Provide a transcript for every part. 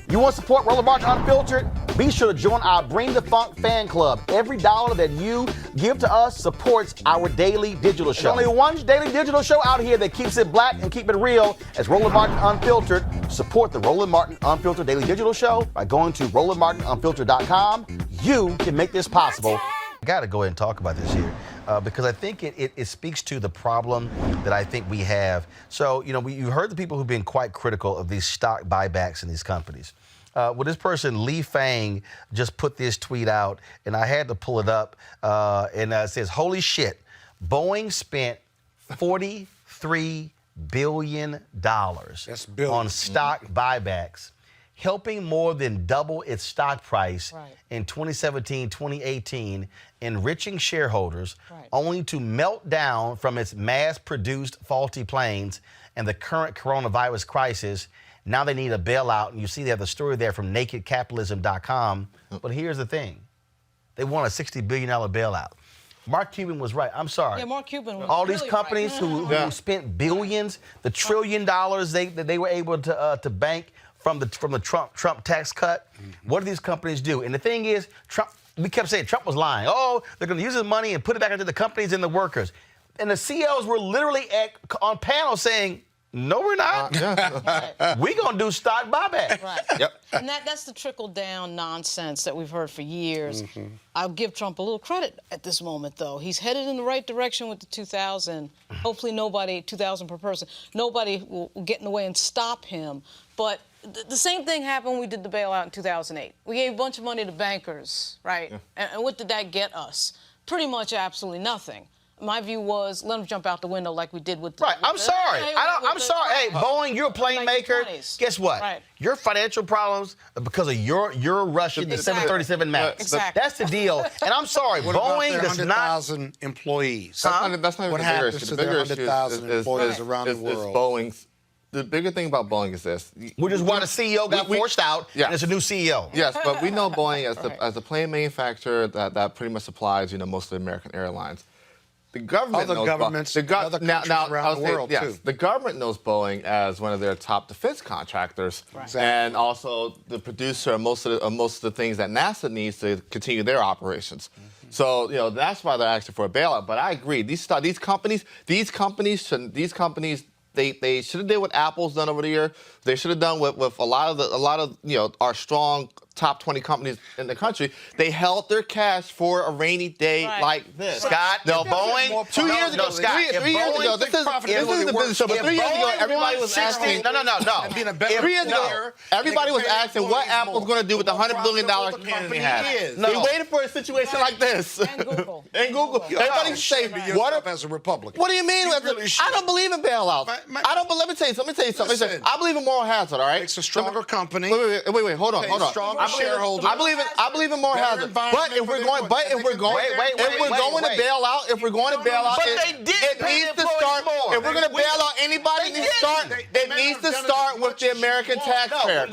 You want to support Roland Martin Unfiltered? Be sure to join our Bring the Funk fan club. Every dollar that you give to us supports our daily digital show. There's only one daily digital show out here that keeps it black and keep it real as Roland Martin Unfiltered. Support the Roland Martin Unfiltered daily digital show by going to RolandMartinUnfiltered.com. You can make this possible. I got to go ahead and talk about this here because I think it speaks to the problem that I think we have. So, you heard the people who've been quite critical of these stock buybacks in these companies. Well, this person, Lee Fang, just put this tweet out, and I had to pull it up, and it says, holy shit, Boeing spent $43 billion on stock buybacks, helping more than double its stock price in 2017, 2018, enriching shareholders, only to melt down from its mass-produced faulty planes and the current coronavirus crisis. Now they need a bailout, and you see they have the story there from nakedcapitalism.com. But here's the thing. They want a $60 billion bailout. Mark Cuban was right. I'm sorry. Yeah, Mark Cuban was all really these companies right. who spent billions, the $1 trillion that they were able to bank from the Trump tax cut. What do these companies do? And the thing is, we kept saying Trump was lying. Oh, they're going to use his money and put it back into the companies and the workers. And the CEOs were literally on panels saying, no, we're not. We're going to do stock buyback. Right. Yep. And that's the trickle-down nonsense that we've heard for years. I'll give Trump a little credit at this moment, though. He's headed in the right direction with the 2,000. Hopefully 2,000 per person. Nobody will get in the way and stop him. But the same thing happened when we did the bailout in 2008. We gave a bunch of money to bankers, right? Yeah. And what did that get us? Pretty much absolutely nothing. My view was, let them jump out the window like we did with the... Right, I'm sorry. I'm sorry. Hey, Boeing, you're a plane maker. Guess what? Right. Your financial problems are because of your rushing the 737 MAX. Exactly. That's the deal. And I'm sorry, Boeing does not... 100,000 employees. That's not what even the bigger happens issue. to The bigger the issue 100,000 employees around the world? Is Boeing's... The bigger thing about Boeing is this. Which is why the CEO got forced out, and it's a new CEO. Yes, but we know Boeing as the plane manufacturer that pretty much supplies, most of the American airlines. The government knows governments, other countries around the world, too. The government knows Boeing as one of their top defense contractors, and also the producer of most of the things that NASA needs to continue their operations. So that's why they're asking for a bailout. But I agree, these companies, they should have did what Apple's done over the year. They should have done with a lot of our strong top 20 companies in the country. They held their cash for a rainy day like this. Scott, Boeing. 2 years ago, Scott, 3 years ago, this is the business show, but 3 years ago, everybody was asking. No. 3 years ago, everybody was asking what Apple's going to do with the $100 billion cash they had. They waited for a situation like this. And Google. Everybody say, as a Republican. what do you mean? I don't believe in bailouts. Let me tell you something. Listen. I believe in moral hazard, all right? It's a stronger company. Wait, hold on. Stronger shareholders. I believe in moral hazard. But if we're going to bail out, it needs to start. If we're going to bail out anybody, it needs to start with the American taxpayer.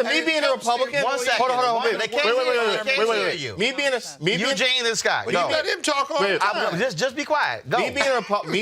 Me being a Republican. Hold on. Wait. Me being Eugene and Scott. You let him talk all the time. Just be quiet. Go. Me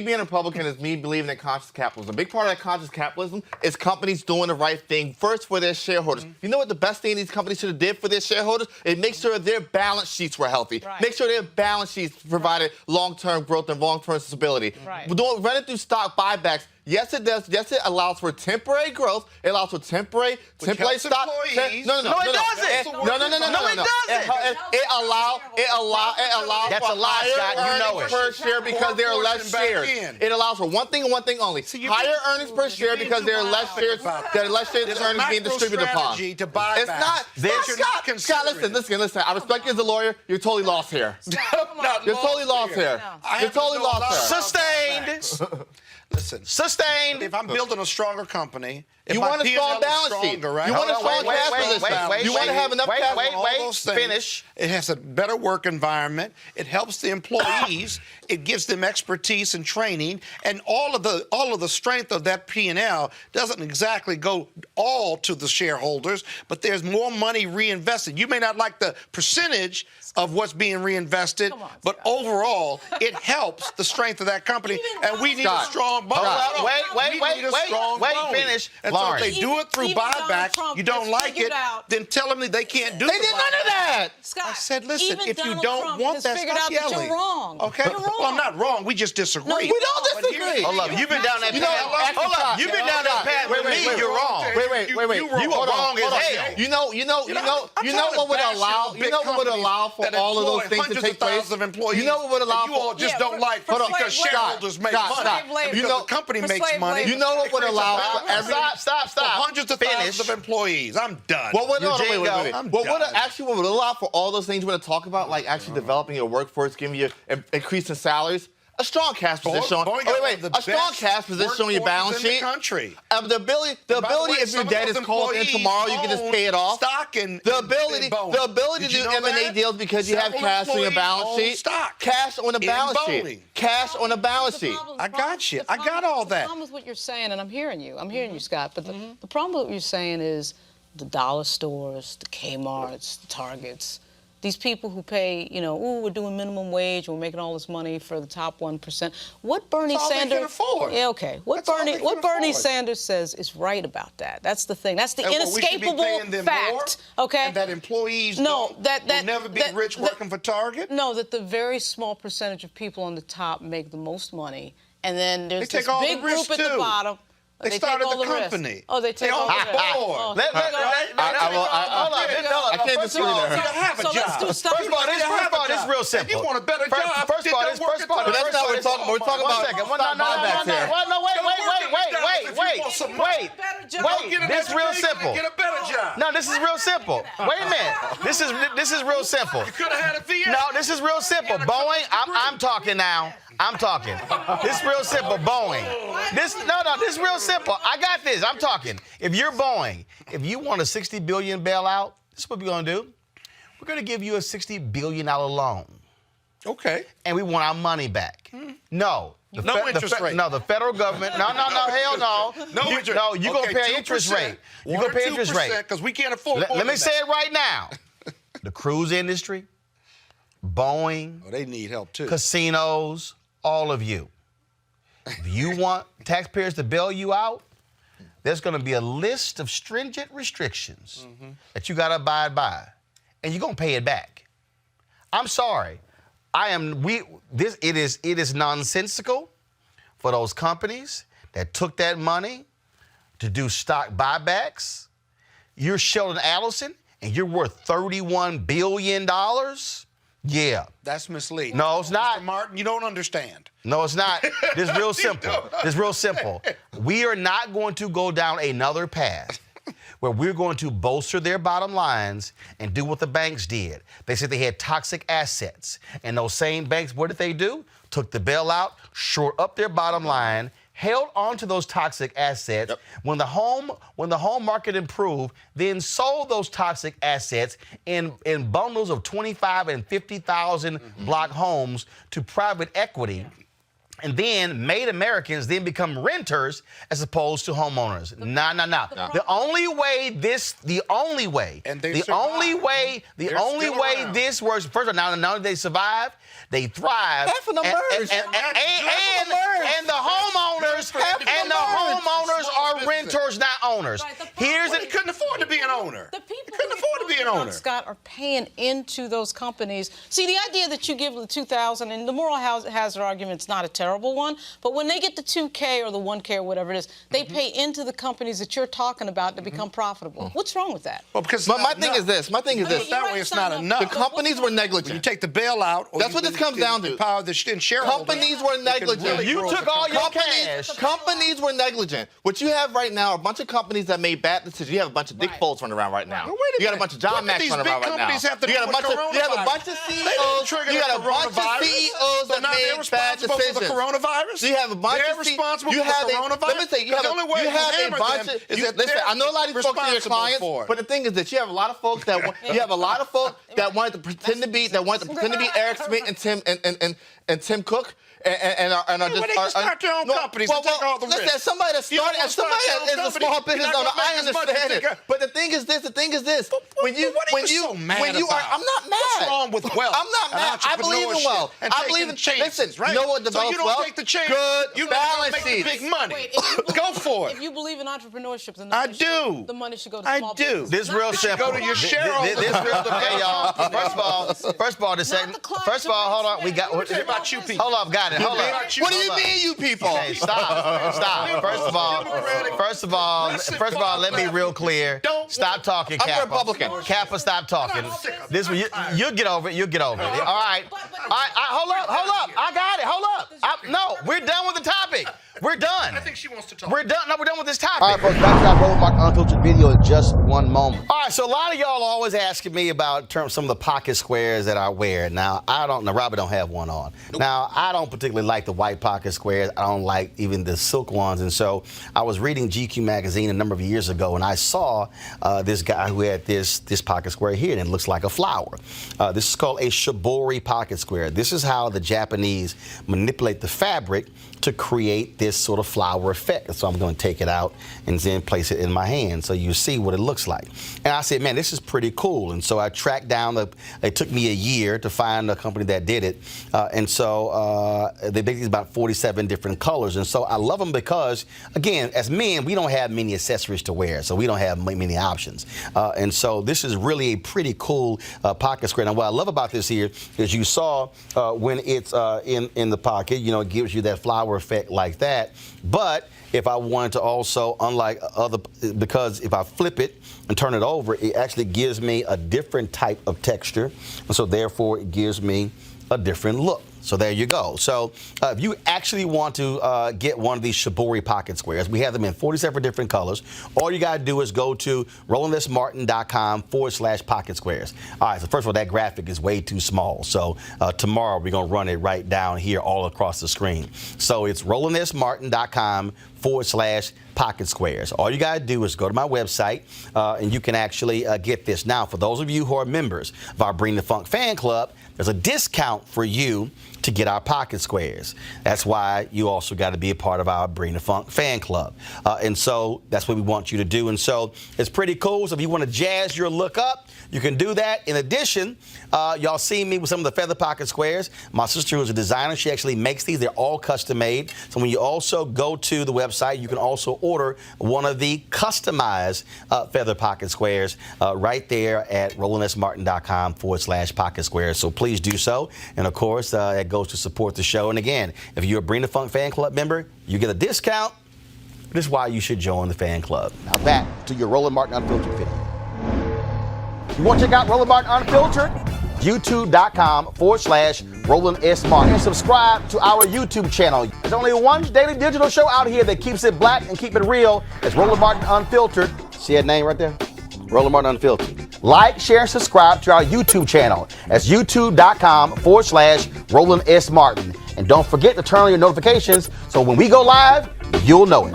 being a Republican is me believing in conscious capitalism. A big part of that conscious capitalism is companies doing the right thing first for their shareholders. You know what the best thing these companies should have did for their shareholders? It makes sure their balance sheets were healthy. Make sure their balance sheets provided long-term growth and long-term stability. Running through stock buybacks. Yes, it does. Yes, it allows for temporary growth. It allows for temporary stock. No, it doesn't. It allows That's for a lie, Scott. You know it. per share because there are less shares. It allows for one thing and one thing only. Higher earnings per share because there are less shares. There are less shares and earnings being distributed upon. It's not. Scott, listen. I respect you as a lawyer. You're totally lost here. You're totally lost here. You're totally lost here. Sustained. Listen. Sustained. If I'm building a stronger company, you want a strong balance sheet. Right? You want a strong cash position. You want to have enough cash. Finish. It has a better work environment. It helps the employees. It gives them expertise and training, and all of the strength of that P&L doesn't exactly go all to the shareholders, but there's more money reinvested. You may not like the percentage of what's being reinvested, but overall, it helps the strength of that company, and we need a strong strong bonus. Wait, finish. And Lawrence. so if they do it through Even Donald buybacks, Trump you don't has like figured it, out- then tell them that they can't do They did none of that. Scott, I said, listen, even if you Donald don't Trump want has that, figured stop out that yelling. you're wrong. Okay? You're wrong. Well, I'm not wrong. We just disagree. No, We don't But here's disagree. the Hold up, deal. you've been down that You know, path. Hold up, you've been down that path with me. You're wrong. Wait. You were wrong as hell. You know what would allow? You know what would allow for all of those things to take place? You know what would allow you all for? just Yeah, don't like for because slave shareholders make Scott, money. Scott, labor. Because you know- the company for makes slave money. labor. You know what would allow for every? Stop. For hundreds of thousands of employees. I'm done. What would Eugene, I'm What would done. actually what would allow for all those things we're going to talk about, like actually developing your workforce, giving you increasing salaries? A strong cash position. A strong cash position on your balance sheet. Country. The ability, if your debt is called in tomorrow, you can just pay it off. Stock and The ability to do M&A deals because you have cash on your balance sheet. Stock. Cash on the balance Boeing. sheet. Cash on the balance sheet. I got you. I got all that. The problem with what you're saying, and I'm hearing you. I'm hearing you, Scott. But the problem with what you're saying is the dollar stores, the Kmart's, the Targets. These people who pay, we're doing minimum wage, we're making all this money for the top 1%. What Bernie That's all they Sanders? can afford. Yeah, okay. What That's all they can Bernie afford. Sanders says is right about that. That's the thing. That's the And what, we should be inescapable paying them fact. more? Okay. And that employees No, will never be rich working for Target? No, that the very small percentage of people on the top make the most money, and then there's They this take all the big risk, group at the too. bottom. They take started all the risk. company. Oh, they take They all own the the risk. board. Oh, Hold up. I can't disagree there. You have a So let's job. do stuff. First of all, this is real simple. If you want a better job, First of all, this work part. But that's not what we're talking. We're talking One about second. stock buybacks here. Wait. This is real simple. Get a better job. No, this is real simple. Wait a minute. This is real simple. You could have had a VA. No, this is real simple. Boeing, I'm talking now. I'm talking. This is real simple. Boeing. This is real simple. I got this. I'm talking. If you're Boeing, if you want a $60 billion bailout, this is what we're going to do. We're going to give you a $60 billion loan. Okay. And we want our money back. No. No interest rate. No, the federal government. No, hell no. No interest. No, you're going to pay 2%. interest rate. You're going to pay interest rate. Because we can't afford Let me say it right now. The cruise industry, Boeing, Oh, they need help, too. casinos, all of you. If you want taxpayers to bail you out, there's going to be a list of stringent restrictions that you got to abide by, and you're going to pay it back. I'm sorry. It is nonsensical for those companies that took that money to do stock buybacks. You're Sheldon Adelson, and you're worth $31 billion. Yeah. That's misleading. No, it's not. Mr. Martin, you don't understand. No, it's not. This is real simple. This is real simple. We are not going to go down another path where we're going to bolster their bottom lines and do what the banks did. They said they had toxic assets. And those same banks, what did they do? Took the bailout, shored up their bottom line, held on to those toxic assets. Yep. When the home market improved, then sold those toxic assets in bundles of 25 and 50,000 block homes to private equity. And then made Americans then become renters as opposed to homeowners. No. The only way this works. First of all, not only they survive, they thrive. Half of them merge. And the homeowners are renters, not owners. He couldn't afford to be an owner. The people He couldn't afford to be an owner. Scott, are paying into those companies. See, the idea that you give the 2,000, and the moral hazard argument's not a terrible one, but when they get the 2K or the 1K or whatever it is, they pay into the companies that you're talking about to become profitable. What's wrong with that? Well, because But my thing is this. That way it's not enough. The companies were You negligent. take the bailout. Or That's what this comes down to. Empower the shareholders. Companies were negligent. You took all your cash. Companies were negligent. What you have right now are a bunch of companies that made bad decisions. You have a bunch of Dick Foles running around right now. Well, wait a You got a minute. bunch of John What Max did running these around big right now. companies have to You do got a with bunch of coronavirus? CEOs. trigger You got a the bunch of coronavirus. CEOs So that now they're made bad responsible for the decisions. coronavirus? You have a bunch They're of responsible you for have the a, coronavirus? Let me say, you have The only way a to hammer bunch them of. is that Listen, they're I know a lot of these folks are your responsible clients, for it. but the thing is that you have a lot of folks that wanted to pretend to be Eric Schmidt and Tim Cook, and are just Well, they can start their own companies and take all the listen, risk. as somebody that started, as somebody that is a small business owner, I understand it. But the thing is this. When you so mad when you are, about? I'm not mad. What's wrong with wealth? I'm not mad. I believe in wealth. I believe in chances. Listen, Right? you know what develops so you don't wealth? take the chance. Good you balance make the sheets. big money. Wait, if you Go for it. If you believe in entrepreneurship, then I do. the money should go to I small do. business. This Not real the simple. Go to your shareholders. This real simple. Hey, y'all. First of all, this second. First of all, hold on. We got. What about you people? Hold up, got it. Hold up. What do you mean, you people? Hey, stop. First of all, let me be real clear. Stop talking, I'm Kappa. Republican. Kappa, stop talking. This you'll get over it. You'll get over it. All right. Hold up. I got it. Hold up. No, we're done with the topic. We're done. I think she wants to talk. We're done. No, we're done with this topic. All right, folks, back to our Roland Mark Unfiltered video in just one moment. All right, so a lot of y'all always asking me about some of the pocket squares that I wear. Now, Robert don't have one on. Nope. Now, I don't particularly like the white pocket squares. I don't like even the silk ones. And so I was reading GQ magazine a number of years ago, and I saw this guy who had this pocket square here, and it looks like a flower. This is called a shibori pocket square. This is how the Japanese manipulate the fabric to create this sort of flower effect. So I'm going to take it out and then place it in my hand so you see what it looks like. And I said, man, this is pretty cool. And so I tracked down, it took me a year to find a company that did it. And so they basically about 47 different colors. And so I love them because, again, as men, we don't have many accessories to wear. So we don't have many options. And so this is really a pretty cool pocket square. Now, what I love about this here is you saw when it's in the pocket, it gives you that flower effect like that. But if I wanted to also, unlike because if I flip it and turn it over, it actually gives me a different type of texture. And so therefore it gives me a different look. So there you go. So if you actually want to get one of these shibori pocket squares, we have them in 47 different colors. All you got to do is go to RolandSMartin.com/pocket squares. All right, so first of all, that graphic is way too small. So tomorrow we're going to run it right down here all across the screen. So it's RolandSMartin.com/pocket squares. All you got to do is go to my website and you can actually get this. Now, for those of you who are members of our Bring the Funk fan club, there's a discount for you to get our pocket squares. That's why you also got to be a part of our Bring the Funk fan club. And so that's what we want you to do. And so it's pretty cool. So if you want to jazz your look up, you can do that. In addition, y'all see me with some of the feather pocket squares. My sister, who's a designer, she actually makes these. They're all custom made. So when you also go to the website, you can also order one of the customized feather pocket squares right there at RolandSMartin.com/pocket squares. So please do so. And of course, it goes to support the show. And again, if you're a Bring the Funk fan club member, you get a discount. This is why you should join the fan club. Now back to your Roland Martin Unfiltered video. You want to check out Roland Martin Unfiltered? YouTube.com/Roland S. Martin. And subscribe to our YouTube channel. There's only one daily digital show out here that keeps it black and keep it real. It's Roland Martin Unfiltered. See that name right there? Roland Martin Unfiltered. Like, share, and subscribe to our YouTube channel. That's YouTube.com/Roland S. Martin. And don't forget to turn on your notifications so when we go live, you'll know it.